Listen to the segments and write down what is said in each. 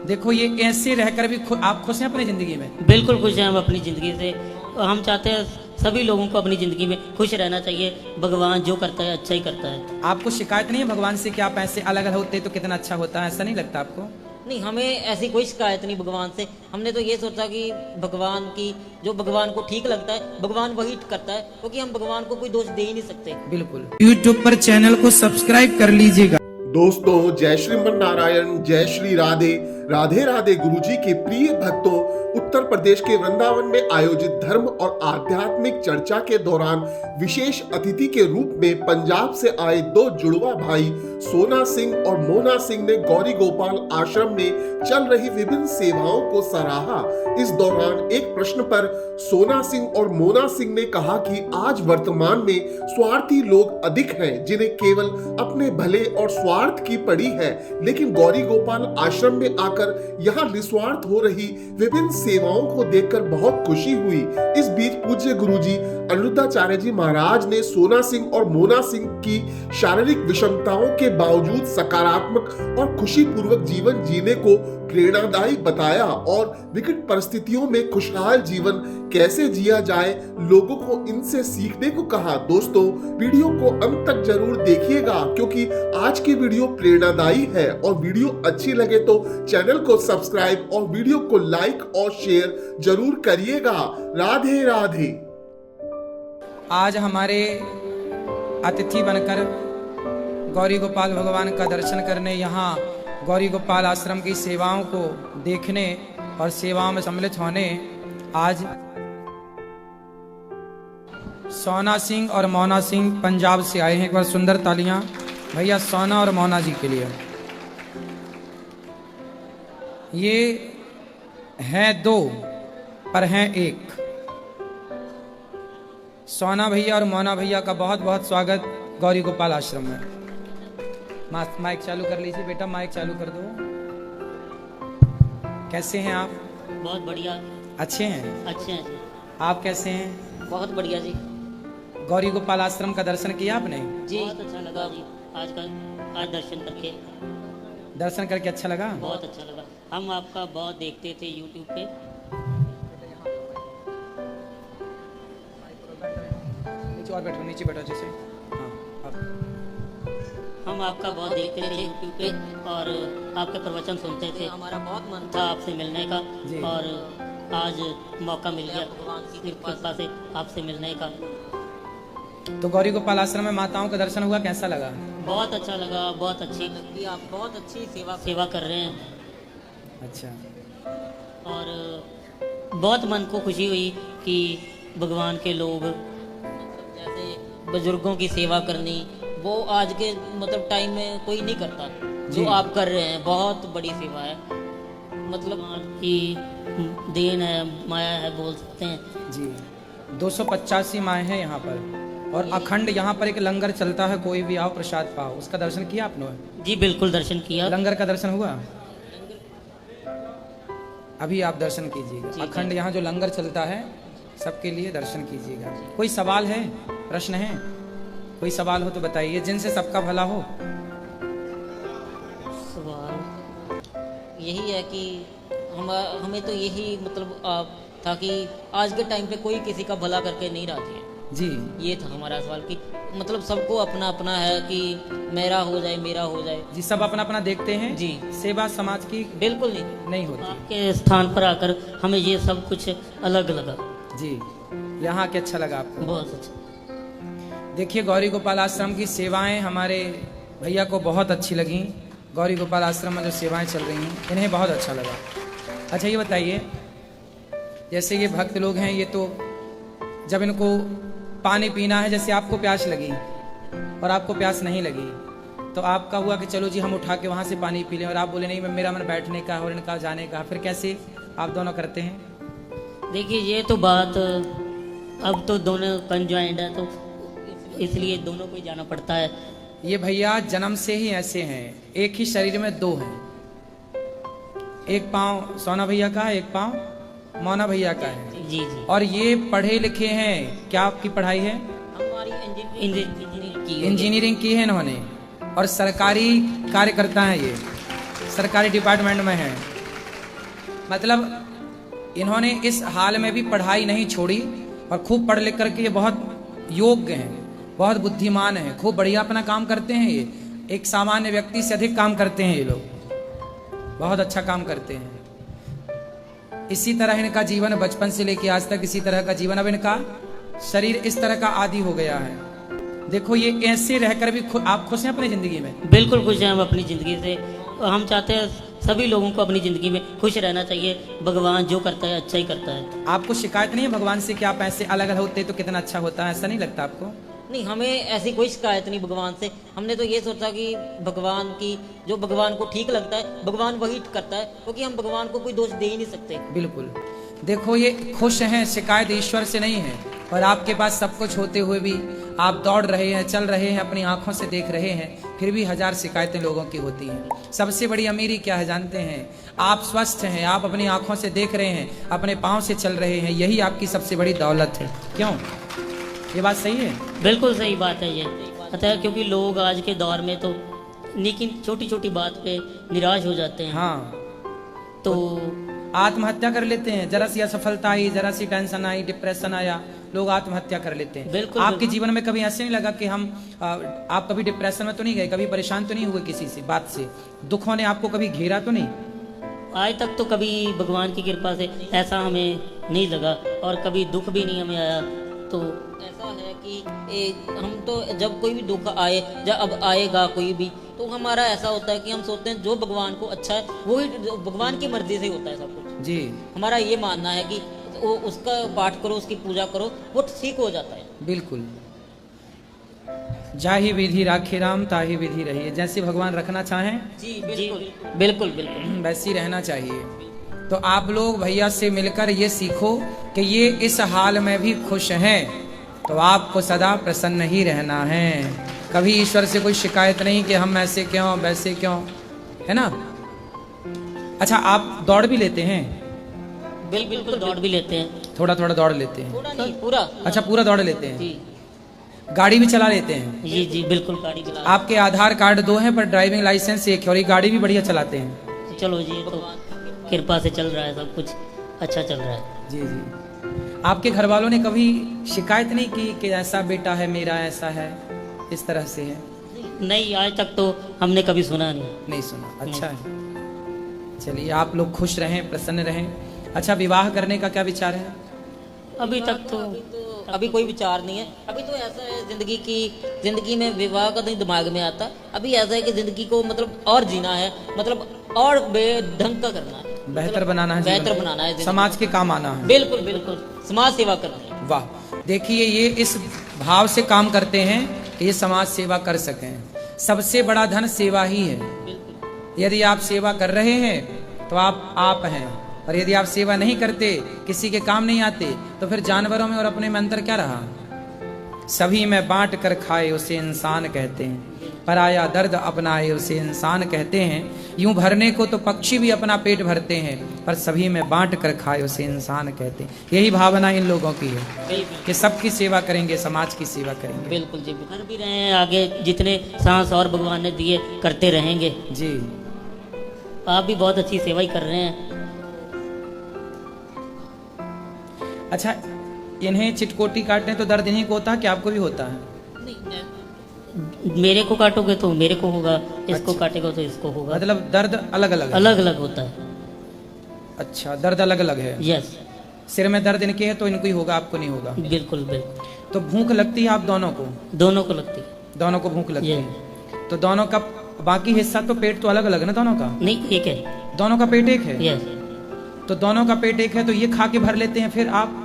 देखो ये ऐसे रहकर भी आप खुश हैं अपनी जिंदगी में? बिल्कुल खुश हैं हम अपनी ज़िंदगी से। हम चाहते हैं सभी लोगों को अपनी ज़िंदगी में खुश रहना चाहिए। भगवान जो करता है अच्छा ही करता है। आपको शिकायत नहीं है भगवान से कि आप ऐसे अलग होते तो कितना अच्छा होता है? ऐसा नहीं लगता आपको? नहीं, हमें ऐसी कोई शिकायत नहीं भगवान से। हमने तो ये सोचा कि भगवान की जो भगवान को ठीक लगता है भगवान वही करता है, क्योंकि हम भगवान को कोई दोष दे ही नहीं सकते। बिल्कुल। YouTube पर चैनल को सब्सक्राइब कर लीजिएगा। दोस्तों, जय श्रीमन नारायण, जय श्री राधे राधे राधे। गुरुजी के प्रिय भक्तों, उत्तर प्रदेश के वृंदावन में आयोजित धर्म और आध्यात्मिक चर्चा के दौरान विशेष अतिथि के रूप में पंजाब से आए दो जुड़वा भाई सोना सिंह और मोना सिंह ने गौरी गोपाल आश्रम में चल रही विभिन्न सेवाओं को सराहा। इस दौरान एक प्रश्न पर सोना सिंह और मोना सिंह ने कहा कि आज वर्तमान में स्वार्थी लोग अधिक हैं, जिन्हें केवल अपने भले और स्वार्थ की पड़ी है, लेकिन गौरी गोपाल आश्रम में आकर यहाँ निस्वार्थ हो रही विभिन्न सेवाओं को देखकर बहुत खुशी हुई। इस बीच पूज्य गुरुजी अनिरुद्धाचार्य जी महाराज ने सोना सिंह और मोना सिंह की शारीरिक विषमताओं के बावजूद सकारात्मक और खुशीपूर्वक जीवन जीने को प्रेरणादायी बताया और विकट परिस्थितियों में खुशहाल जीवन कैसे जिया जाए लोगों को इनसे सीखने को कहा। दोस्तों, वीडियो को अंत तक जरूर देखिएगा, क्योंकि आज की वीडियो प्रेरणादायी है और वीडियो अच्छी लगे तो चैनल को सब्सक्राइब और वीडियो को लाइक और शेयर जरूर करिएगा। राधे राधे। आज हमारे अतिथि बनकर गौरी गोपाल भगवान का दर्शन करने यहाँ गौरी गोपाल आश्रम की सेवाओं को देखने और सेवाओं में सम्मिलित होने आज सोना सिंह और मोना सिंह पंजाब से आए हैं। एक बार सुंदर तालियां भैया सोना और मोना जी के लिए। ये हैं दो पर हैं एक। सोना भैया और मोना भैया का बहुत बहुत स्वागत गौरी गोपाल आश्रम में। माइक चालू कर लीजिए बेटा, माइक चालू कर दो। कैसे हैं आप? बहुत बढ़िया। अच्छे हैं? अच्छे हैं जी। आप कैसे हैं? बहुत बढ़िया जी। गौरी गोपाल आश्रम का दर्शन किया आपने? जी बहुत अच्छा लगा जी। आज दर्शन करके दर्शन करके अच्छा लगा? बहुत अच्छा लगा। हम आपका बहुत देखते थे यूट्यूब पे। नीचे और बैठो, नीचे बैठो जैसे। हम आपका बहुत देखते थे यूट्यूब पे और आपके प्रवचन सुनते थे। हमारा बहुत मन था आपसे मिलने का और आज मौका मिल गया भगवान की कृपा से आपसे मिलने का। तो गौरी गोपाल आश्रम में माताओं का दर्शन हुआ, कैसा लगा? बहुत अच्छा लगा। बहुत अच्छी लगती, आप बहुत अच्छी सेवा कर रहे हैं। अच्छा। और बहुत मन को खुशी हुई कि भगवान के लोग जैसे बुजुर्गों की सेवा करनी, वो आज के मतलब टाइम में कोई नहीं करता जो आप कर रहे हैं। बहुत बड़ी सेवा है, मतलब कि देन है, माया है, बोल सकते हैं जी। 285 माएँ हैं यहाँ पर और अखंड यहाँ पर एक लंगर चलता है, कोई भी आओ प्रसाद पाओ। उसका दर्शन किया आपने? जी बिल्कुल दर्शन किया। लंगर का दर्शन हुआ? अभी आप दर्शन कीजिएगा। अखंड यहाँ जो लंगर चलता है सबके लिए दर्शन कीजिएगा। कोई सवाल है, प्रश्न है? कोई सवाल हो तो बताइए, जिनसे सबका भला हो। सवाल यही है कि हमें तो यही मतलब था कि आज के टाइम पे कोई किसी का भला करके नहीं राजी है जी। ये था हमारा सवाल कि मतलब सबको अपना अपना है कि मेरा हो जाए, मेरा हो जाए जी। सब अपना अपना देखते हैं जी। सेवा समाज की बिल्कुल नहीं होती। आपके स्थान पर आकर हमें ये सब कुछ अलग लगा जी। यहाँ के अच्छा लगा आपको? बहुत अच्छा। देखिए, गौरी गोपाल आश्रम की सेवाएं हमारे भैया को बहुत अच्छी लगी। गौरी गोपाल आश्रम में जो सेवाएं चल रही हैं इन्हें बहुत अच्छा लगा। अच्छा ये बताइए, जैसे ये भक्त लोग हैं, ये तो जब इनको पानी पीना है, जैसे आपको प्यास लगी और आपको प्यास नहीं लगी, तो आपका हुआ कि चलो जी हम उठा के वहाँ से पानी पी लें, और आप बोले नहीं मेरा मन बैठने का और इनका जाने का, फिर कैसे आप दोनों करते हैं? देखिए ये तो बात अब तो दोनों कंजॉइंट है, तो इसलिए दोनों को ही जाना पड़ता है। ये भैया जन्म से ही ऐसे हैं, एक ही शरीर में दो हैं। एक पाँव सोना भैया का है, एक पाँव मोना भैया का है। जी जी। और ये पढ़े लिखे हैं। क्या आपकी पढ़ाई है? हमारी इंजीनियरिंग की है इन्होंने, और सरकारी कार्यकर्ता हैं, ये सरकारी डिपार्टमेंट में हैं। मतलब इन्होंने इस हाल में भी पढ़ाई नहीं छोड़ी और खूब पढ़ लिख करके ये बहुत योग्य हैं, बहुत बुद्धिमान हैं, खूब बढ़िया अपना काम करते हैं। ये एक सामान्य व्यक्ति से अधिक काम करते हैं, ये लोग बहुत अच्छा काम करते हैं। इसी तरह इनका जीवन बचपन से लेकर आज तक इसी तरह का जीवन, अब इनका शरीर इस तरह का आदी हो गया है। देखो ये ऐसे रहकर भी आप खुश हैं अपनी जिंदगी में? बिल्कुल खुश हैं हम अपनी ज़िंदगी से। हम चाहते हैं सभी लोगों को अपनी ज़िंदगी में खुश रहना चाहिए। भगवान जो करता है अच्छा ही करता है। आपको शिकायत नहीं है भगवान से कि आप ऐसे अलग अलग होते तो कितना अच्छा होता है? ऐसा नहीं लगता आपको? नहीं, हमें ऐसी कोई शिकायत नहीं भगवान से। हमने तो ये सोचा कि भगवान की जो भगवान को ठीक लगता है भगवान वही करता है, क्योंकि हम भगवान को कोई दोष दे ही नहीं सकते। बिल्कुल। देखो ये खुश हैं, शिकायत ईश्वर से नहीं है, और आपके पास सब कुछ होते हुए भी आप दौड़ रहे हैं, चल रहे हैं, अपनी आंखों से देख रहे हैं, फिर भी हजार शिकायतें लोगों की होती हैं। सबसे बड़ी अमीरी क्या है जानते हैं? आप स्वस्थ हैं, आप अपनी आंखों से देख रहे हैं, अपने पाँव से चल रहे हैं, यही आपकी सबसे बड़ी दौलत है। क्यों? ये बात सही है? बिल्कुल सही बात है ये। अतः क्योंकि लोग आज के दौर में तो लेकिन छोटी छोटी बात पे निराश हो जाते हैं। हाँ, तो आत्महत्या कर लेते हैं। जरा सी असफलता आई, जरा सी टेंशन आई, डिप्रेशन आया, लोग आत्महत्या कर लेते हैं। बिल्कुल। आपके जीवन में कभी ऐसे नहीं लगा कि आप कभी डिप्रेशन में तो नहीं गए, कभी परेशान तो नहीं हुए किसी से बात से? दुखों ने आपको कभी घेरा तो नहीं? आज तक तो कभी भगवान की कृपा से ऐसा हमें नहीं लगा, और कभी दुख भी नहीं हमें आया। तो ऐसा है कि हम तो जब कोई भी दुख आए, जब अब आएगा कोई भी, तो हमारा ऐसा होता है कि हम सोचते हैं जो भगवान को अच्छा है वही भगवान की मर्जी से होता है सब कुछ। जी, हमारा ये मानना है कि वो उसका पाठ करो, उसकी पूजा करो, वो ठीक हो जाता है। बिल्कुल। जाहि विधि राखी राम ताहि विधि रहिए। जैसे भगवान रखना चाहें जी बिल्कुल बिल्कुल बिल्कुल वैसी रहना चाहिए। तो आप लोग भैया से मिलकर ये सीखो कि ये इस हाल में भी खुश हैं, तो आपको सदा प्रसन्न ही रहना है। कभी ईश्वर से कोई शिकायत नहीं कि हम ऐसे क्यों वैसे क्यों, है ना? अच्छा, आप दौड़ भी लेते हैं? बिल्कुल दौड़ भी लेते हैं। थोड़ा थोड़ा दौड़ लेते हैं? थोड़ा नहीं, पूरा। अच्छा, पूरा दौड़ लेते हैं। जी गाड़ी भी चला लेते हैं? जी जी बिल्कुल गाड़ी चला। आपके आधार कार्ड 2 हैं पर ड्राइविंग लाइसेंस 1 है, और ये गाड़ी भी बढ़िया चलाते हैं। चलो जी, तो कृपा से चल रहा है, सब कुछ अच्छा चल रहा है। जी जी। आपके घर वालों ने कभी शिकायत नहीं की कि ऐसा बेटा है मेरा, ऐसा है, इस तरह से है? नहीं, आज तक तो हमने कभी सुना नहीं। नहीं सुना। अच्छा है, चलिए आप लोग खुश रहें, प्रसन्न रहें। अच्छा, विवाह करने का क्या विचार है? अभी तक तो अभी कोई विचार नहीं है। अभी तो ऐसा है जिंदगी में विवाह का नहीं दिमाग में आता। अभी ऐसा है कि जिंदगी को मतलब और जीना है, मतलब और बेढंग का करना है, बेहतर बनाना है, बेहतर बनाना है, समाज के काम आना है। बिल्कुल बिल्कुल, समाज सेवा करनी है। वाह, देखिए ये इस भाव से काम करते हैं कि ये समाज सेवा कर सकें। सबसे बड़ा धन सेवा ही है। यदि आप सेवा कर रहे हैं तो आप हैं, और यदि आप सेवा नहीं करते, किसी के काम नहीं आते, तो फिर जानवरों में और अपने में अंतर क्या रहा? सभी में बांट कर खाए उसे इंसान कहते हैं, पराया दर्द अपनाए उसे इंसान कहते हैं। यूं भरने को तो पक्षी भी अपना पेट भरते हैं, पर सभी में बांट कर खाए उसे इंसान कहते हैं। यही भावना इन लोगों की है कि सबकी सेवा करेंगे, समाज की सेवा करेंगे। बिल्कुल जी, कर भी रहे हैं। आगे जितने सांस और भगवान ने दिए करते रहेंगे जी। आप भी बहुत अच्छी सेवा ही कर रहे हैं। अच्छा, इन्हें चिटकोटी काटने तो दर्द इन्हीं को होता है कि आपको भी होता है? मेरे को काटोगे तो मेरे को होगा, इसको अच्छा। काटेगा तो इसको होगा। मतलब दर्द अलग अलग है? अलग अलग होता है। अच्छा, दर्द अलग अलग है। यस, सिर में दर्द इनके है तो इनको ही होगा, आपको नहीं होगा। बिल्कुल बिल्कुल। तो भूख लगती है आप दोनों को? दोनों को लगती है। दोनों को भूख लगती ये। है। तो दोनों का बाकी हिस्सा तो पेट तो अलग अलग है ना दोनों का? नहीं, एक है। दोनों का पेट एक है? यस। तो दोनों का पेट एक है तो ये खा के भर लेते हैं, फिर आप?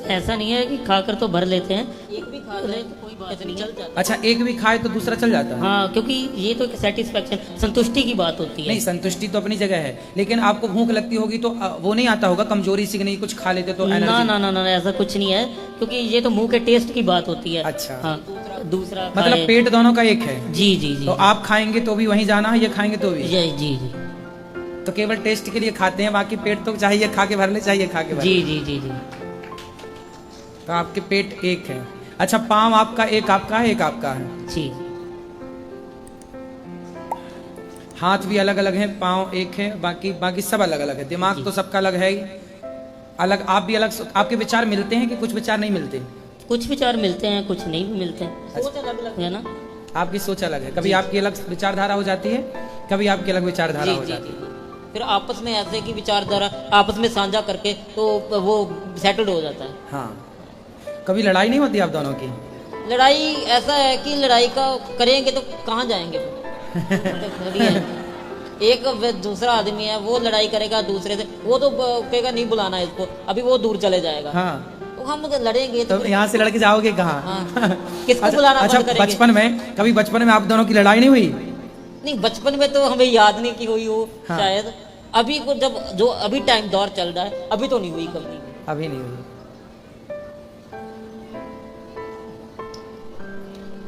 ऐसा नहीं है कि खाकर तो भर लेते हैं, एक भी खा ले तो कोई बात नहीं, चल जाता है। अच्छा, एक भी खाए तो दूसरा चल जाता है? हाँ, क्योंकि ये तो एक सेटिस्फेक्शन, संतुष्टि की बात होती है। नहीं, संतुष्टि तो अपनी जगह है, लेकिन आपको भूख लगती होगी तो वो नहीं आता होगा कमजोरी से कि नहीं कुछ खा लेते तो ना एनर्जी? ना ना ना, ऐसा कुछ नहीं है, क्योंकि ये तो मुंह के टेस्ट की बात होती है। अच्छा। हाँ, दूसरा मतलब खाए। पेट दोनों का एक है? जी जी जी। तो आप खाएंगे तो भी वहीं जाना है, ये खाएंगे तो भी? जी जी जी तो केवल टेस्ट के लिए खाते हैं, बाकी पेट तो चाहिए खा के भर ले, चाहिए खा के भर ले। जी जी जी जी। तो आपके पेट एक है। अच्छा, पाँव आपका एक आपका है, एक आपका है। जी। हाथ भी अलग अलग हैं, पाँव एक है, बाकी बाकी सब अलग अलग है, दिमाग तो सबका अलग है ही अलग। आप भी अलग, आपके विचार मिलते हैं कि कुछ विचार नहीं मिलते? कुछ विचार मिलते हैं, कुछ नहीं भी मिलते हैं, सोच अलग अलग है ना। आपकी सोच अलग है, कभी आपकी अलग विचारधारा हो जाती है, कभी आपकी अलग विचारधारा हो जाती है। फिर आपस में ऐसे की विचारधारा आपस में साझा करके तो वो सेटल्ड हो जाता है। हाँ, कभी लड़ाई नहीं होती आप दोनों की? लड़ाई ऐसा है कि लड़ाई का करेंगे तो कहाँ जाएंगे फिर? एक दूसरा आदमी है, वो लड़ाई करेगा दूसरे से, वो तो कहेगा नहीं बुलाना इसको, अभी वो दूर चले जाएगा। हाँ, तो हम लड़ेंगे तो यहाँ से लड़के जाओगे कहाँ? हाँ। किसको बुलाना अच्छा, बंद करेंगे? बचपन में आप दोनों की लड़ाई नहीं हुई? नहीं, बचपन में तो हमें याद नहीं की हुई हो। हाँ। शायद अभी को जब जो अभी टाइम दौर चल रहा है, अभी तो नहीं हुई कभी। अभी नहीं हुई।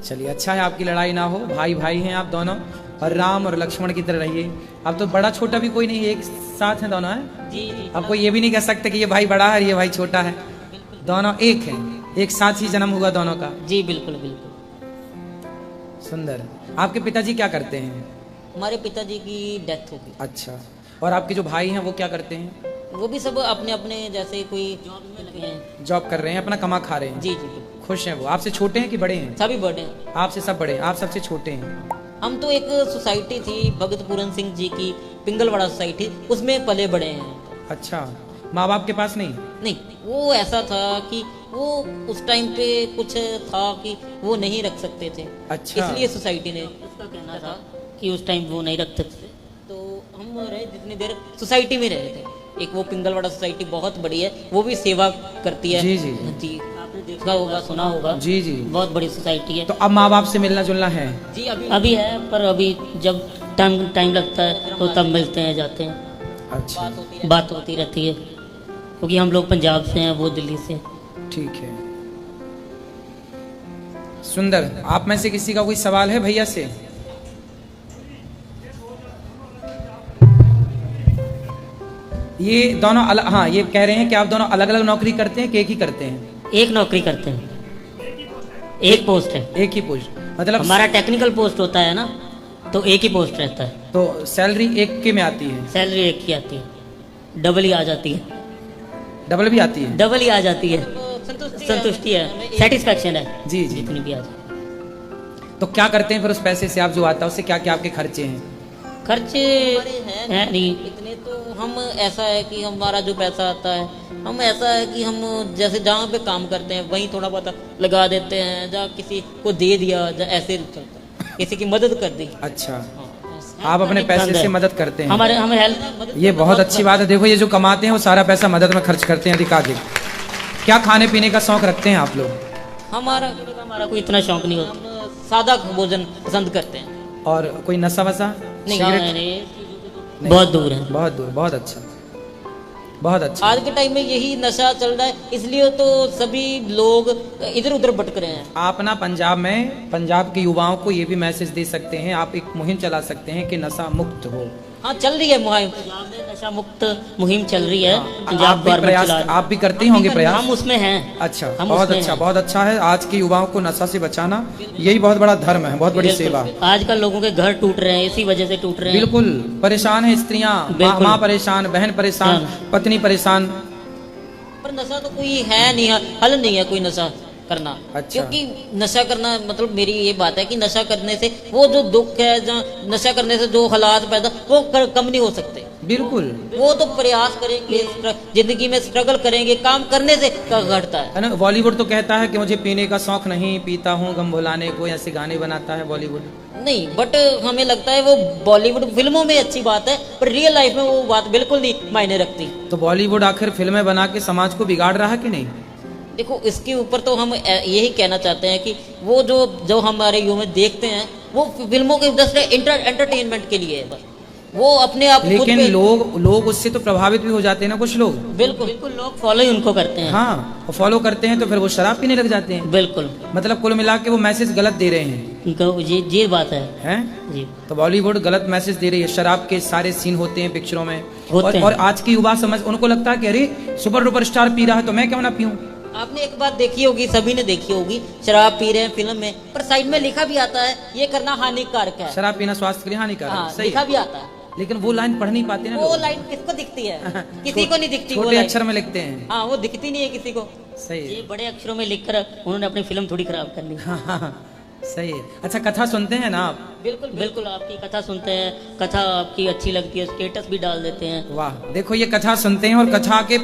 चलिए, अच्छा है आपकी लड़ाई ना हो, भाई भाई हैं आप दोनों, और राम और लक्ष्मण की तरह रहिए। अब तो बड़ा छोटा भी कोई नहीं, एक साथ हैं दोनों, है? जी जी। अब कोई ये भी नहीं कह सकते कि ये भाई बड़ा है ये भाई छोटा है, दोनों एक हैं, एक साथ ही जन्म हुआ दोनों का। जी बिल्कुल बिल्कुल। सुंदर। आपके पिताजी क्या करते हैं? हमारे पिताजी की डेथ हो गई। अच्छा, और आपके जो भाई हैं वो क्या करते हैं? वो भी सब अपने अपने जैसे कोई जॉब में लगे हैं। जॉब कर रहे हैं, अपना कमा खा रहे हैं। जी जी बिल्कुल। खुश हैं वो? आपसे छोटे हैं कि बड़े हैं? सभी बड़े हैं। आपसे सब बड़े हैं, आप सबसे छोटे हैं। हम तो एक सोसाइटी थी भगत पूरन सिंह जी की, पिंगलवाड़ा सोसाइटी, उसमें पले बड़े हैं। अच्छा, माँ बाप के पास नहीं? नहीं, वो ऐसा था कि वो उस टाइम पे कुछ था कि वो नहीं रख सकते थे। अच्छा। इसलिए सोसाइटी ने उसका कहना था कि उस टाइम वो नहीं रख सकते, तो हम रहे जितनी देर सोसाइटी में रहे थे। एक वो पिंगलवाड़ा सोसाइटी बहुत बड़ी है, वो भी सेवा करती है। जी जी जी, आपने देखा होगा, सुना होगा। जी जी। बहुत बड़ी सोसाइटी है। तो अब माँ बाप से मिलना जुलना है? जी अभी है, पर अभी जब टाइम लगता है तो तब मिलते हैं, जाते हैं। अच्छा, बात होती रहती है, क्योंकि हम लोग पंजाब से हैं, वो दिल्ली से। ठीक है। सुंदर। आप में से किसी का कोई सवाल है भैया से? ये दोनों अलग, हाँ, ये कह रहे हैं कि आप दोनों अलग अलग नौकरी करते हैं कि एक ही करते हैं? एक नौकरी करते हैं, एक पोस्ट है। एक ही पोस्ट, मतलब हमारा टेक्निकल पोस्ट होता है ना, तो एक ही पोस्ट रहता है। तो सैलरी एक के में आती है? सैलरी एक ही आती है, डबल ही आ जाती है। डबल भी आती है? डबल ही आ जाती है। संतुष्टि है, सेटिस्फेक्शन है। जी जी। जितनी भी आ जाए। तो क्या करते हैं फिर उस पैसे से? आप जो आता है उससे क्या क्या आपके खर्चे हैं? खर्चे हैं नहीं इतने, तो हम ऐसा है कि हमारा जो पैसा आता है, हम ऐसा है कि हम जैसे जहाँ पे काम करते हैं वहीं थोड़ा बहुत लगा देते हैं, जहाँ किसी को दे दिया, ऐसे चलता है, किसी की मदद कर दी। अच्छा, आप अपने पैसे से मदद करते हैं? हमारे हमें हेल्प, ये बहुत अच्छी बात है। देखो, ये जो कमाते हैं वो सारा पैसा मदद में खर्च करते हैं अधिकाधिक। क्या खाने पीने का शौक रखते हैं आप लोग? हमारा कोई इतना शौक नहीं होता, हम सादा भोजन पसंद करते हैं। और कोई नशा वशा? नहीं, सिगरेट? नहीं, बहुत दूर है। बहुत दूर। बहुत अच्छा, बहुत अच्छा। आज के टाइम में यही नशा चल रहा है, इसलिए तो सभी लोग इधर उधर भटक रहे हैं। आप ना पंजाब के युवाओं को ये भी मैसेज दे सकते हैं, आप एक मुहिम चला सकते हैं कि नशा मुक्त हो। हाँ, चल रही है मुहिम, पंजाब में नशा मुक्त मुहिम चल रही है। आप पंजाब भी गवर्नमेंट प्रयास, चला रही है। आप भी करते ही होंगे प्रयास? हम उसमें हैं। अच्छा, हम बहुत उसमें अच्छा, हैं। बहुत अच्छा है। आज के युवाओं को नशा से बचाना यही बहुत बड़ा धर्म है, बहुत बड़ी सेवा। आजकल लोगों के घर टूट रहे हैं, इसी वजह से टूट रहे हैं। बिल्कुल परेशान है स्त्रियां, बिल्कुल। माँ परेशान, बहन परेशान, पत्नी परेशान। पर नशा तो कोई है नहीं, हल नहीं है कोई नशा करना। अच्छा। क्योंकि नशा करना मतलब मेरी ये बात है कि नशा करने से वो जो दुख है, जहाँ नशा करने से जो हालात पैदा वो कम नहीं हो सकते। बिल्कुल। वो तो प्रयास करेंगे, जिंदगी में स्ट्रगल करेंगे, काम करने से घटता है ना। बॉलीवुड तो कहता है कि मुझे पीने का शौक नहीं, पीता हूँ गम भुलाने को, ऐसे गाने बनाता है बॉलीवुड। नहीं, बट हमें लगता है वो बॉलीवुड फिल्मों में अच्छी बात है, पर रियल लाइफ में वो बात बिल्कुल नहीं मायने रखती। तो बॉलीवुड आखिर फिल्में बना के समाज को बिगाड़ रहा है कि नहीं? देखो, इसके ऊपर तो हम यही कहना चाहते हैं कि वो जो हमारे युवा में देखते हैं, वो फिल्मों के जस्ट एंटरटेनमेंट के लिए है बस। वो अपने आप खुद लेकिन पे- लोग उससे तो प्रभावित भी हो जाते हैं ना, कुछ लोग। बिल्कुल लोग फॉलो ही उनको करते हैं। हाँ, और फॉलो करते हैं तो फिर वो शराब पीने लग जाते हैं। बिल्कुल, मतलब कुल मिला के वो मैसेज गलत दे रहे हैं। ये बात है। हैं? जी, तो बॉलीवुड गलत मैसेज दे रही है। शराब के सारे सीन होते हैं पिक्चरों में, होते हैं। और आज की युवा समझ, उनको लगता है कि अरे सुपर डुपर स्टार पी रहा है तो मैं क्यों ना पीऊं। आपने एक बात देखी होगी, सभी ने देखी होगी, शराब पी रहे हैं फिल्म में, पर साइड में लिखा भी आता है ये करना हानिकारक है। शराब पीना स्वास्थ्य के लिए हानिकारक हाँ, है, सही लिखा है। भी आता है। लेकिन वो लाइन पढ़ नहीं पाते ना वो लोग। लाइन किसको दिखती है? किसी को नहीं दिखती वो छोटे लाइन। अक्षर में लिखते हैं। हाँ, वो दिखती नहीं है किसी को। सही ये है। बड़े अक्षरों में लिखकर उन्होंने अपनी फिल्म थोड़ी खराब कर ली। हाँ, सही है। अच्छा, कथा सुनते हैं ना आप? बिल्कुल बिल्कुल, आपकी कथा सुनते हैं, कथा आपकी अच्छी लगती है, स्टेटस भी डाल देते हैं। वाह, देखो ये कथा सुनते हैं और कथा के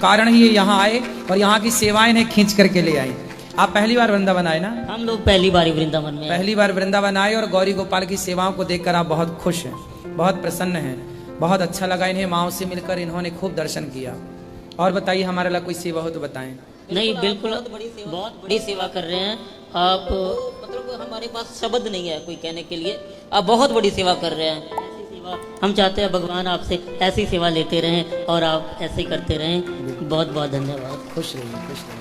कारण ही ये यहाँ आए और यहाँ की सेवाएं इन्हें खींच करके ले आई। आप पहली बार वृंदावन आए ना? हम लोग पहली बार ही वृंदावन में आए। पहली बार वृंदावन आए और गौरी गोपाल की सेवाओं को देखकर आप बहुत खुश हैं, बहुत प्रसन्न हैं, बहुत अच्छा लगा इन्हें माओ से मिलकर, इन्होंने खूब दर्शन किया। और बताइए, हमारे लिए कोई सेवा हो तो बताएं। नहीं, बिल्कुल बहुत बड़ी सेवा कर रहे हैं आप, मतलब हमारे पास शब्द नहीं है कोई कहने के लिए, आप बहुत बड़ी सेवा कर रहे हैं। ऐसी सेवा हम चाहते हैं भगवान आपसे ऐसी सेवा लेते रहें और आप ऐसे ही करते रहें। बहुत बहुत धन्यवाद। खुश रहिए, खुश रहिए।